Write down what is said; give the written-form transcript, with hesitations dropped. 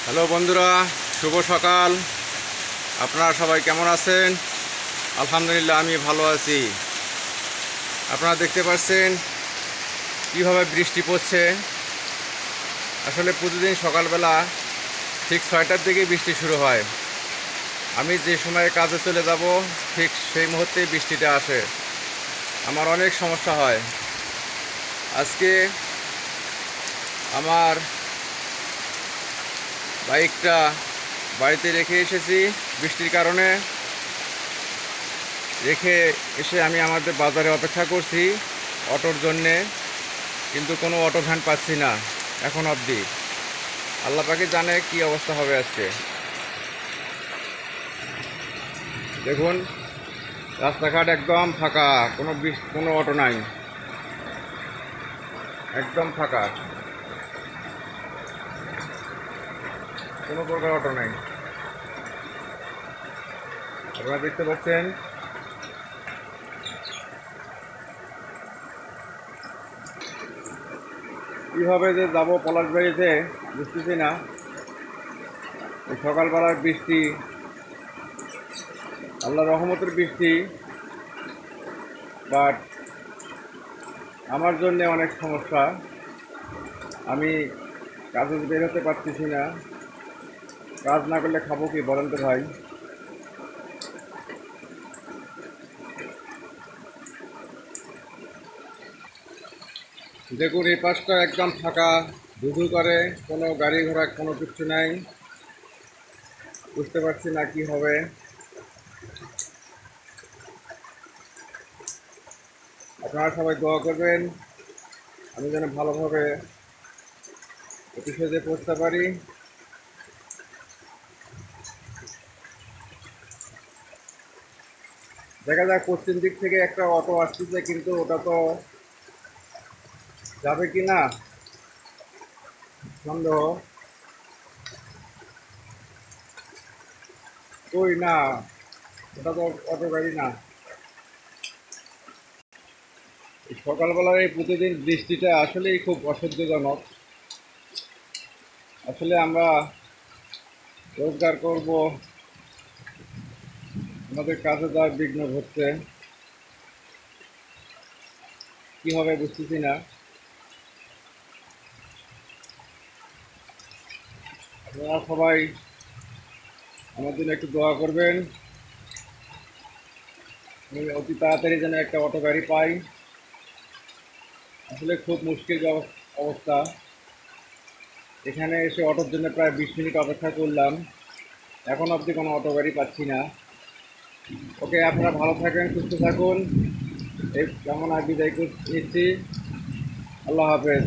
Hello বন্ধুরা, শুভ সকাল। আপনারা সবাই কেমন আছেন? আলহামদুলিল্লাহ, আমি ভালো আছি। আপনারা দেখতে পাচ্ছেন কীভাবে বৃষ্টি পড়ছে। আসলে প্রতিদিন সকালবেলা ঠিক 6টার দিকে বৃষ্টি শুরু হয়। আমি যে সময়ে কাজে চলে যাব ঠিক সেই মুহূর্তেই বৃষ্টিটা আসে। আমার অনেক সমস্যা হয়। আজকে আমার বাইকটা বাড়িতে রেখে এসেছি বৃষ্টির কারণে। রেখে এসে আমি আমাদের বাজারে অপেক্ষা করছি অটোর জন্যে, কিন্তু কোনো অটো ভ্যান পাচ্ছি না এখন অবধি। আল্লাহ পাকে জানে কি অবস্থা হবে আজকে। দেখুন, রাস্তাঘাট একদম ফাঁকা, কোনো অটো নাই, একদম ফাঁকা, কোনো প্রকার অটো নাই। আপনারা দেখতে পাচ্ছেন কীভাবে যে যাবো পলাশবাড়িতে বুঝতেছি না। এই সকালবেলার বৃষ্টি, আল্লাহ রহমতের বৃষ্টি, বাট আমার জন্য অনেক সমস্যা। আমি কাজে বের হতে পারতেছি না। কাজ না করলে খাবো কি বলেন তো ভাই? দেখুন, এই পাশটা একদম ফাঁকা, ধুধু করে, কোনো গাড়ি ঘোড়া কোনো কিছু নাই। বুঝতে পারছি না কি হবে। আপনারা সবাই দোয়া করবেন আমি যেন ভালোভাবে অফিসে পৌঁছতে পারি। দেখা যাক, পশ্চিম দিক থেকে একটা অটো আসতেছে, কিন্তু ওটা তো যাবে কি না সন্দেহ। ওই না, ওটা তো অটো গাড়ি না। এই সকালবেলার এই প্রতিদিন বৃষ্টিটা আসলেই খুব অসহ্যজনক। আসলে আমরা রোজগার করব, আমাদের কাজে যাওয়ার বিঘ্ন ঘটছে, কী হবে বুঝতেছি না। আপনারা সবাই আমার জন্য একটু দোয়া করবেন, আমি অতি তাড়াতাড়ি যেন একটা অটো গাড়ি পাই। আসলে খুব মুশকিল অবস্থা। এখানে এসে অটোর জন্য প্রায় 20 মিনিট অপেক্ষা করলাম, এখন অবধি কোনো অটো গাড়ি পাচ্ছি না। ওকে, আপনারা ভালো থাকেন, সুস্থ থাকুন, এই কেমন আর বিদায় নিচ্ছি। আল্লাহ হাফেজ।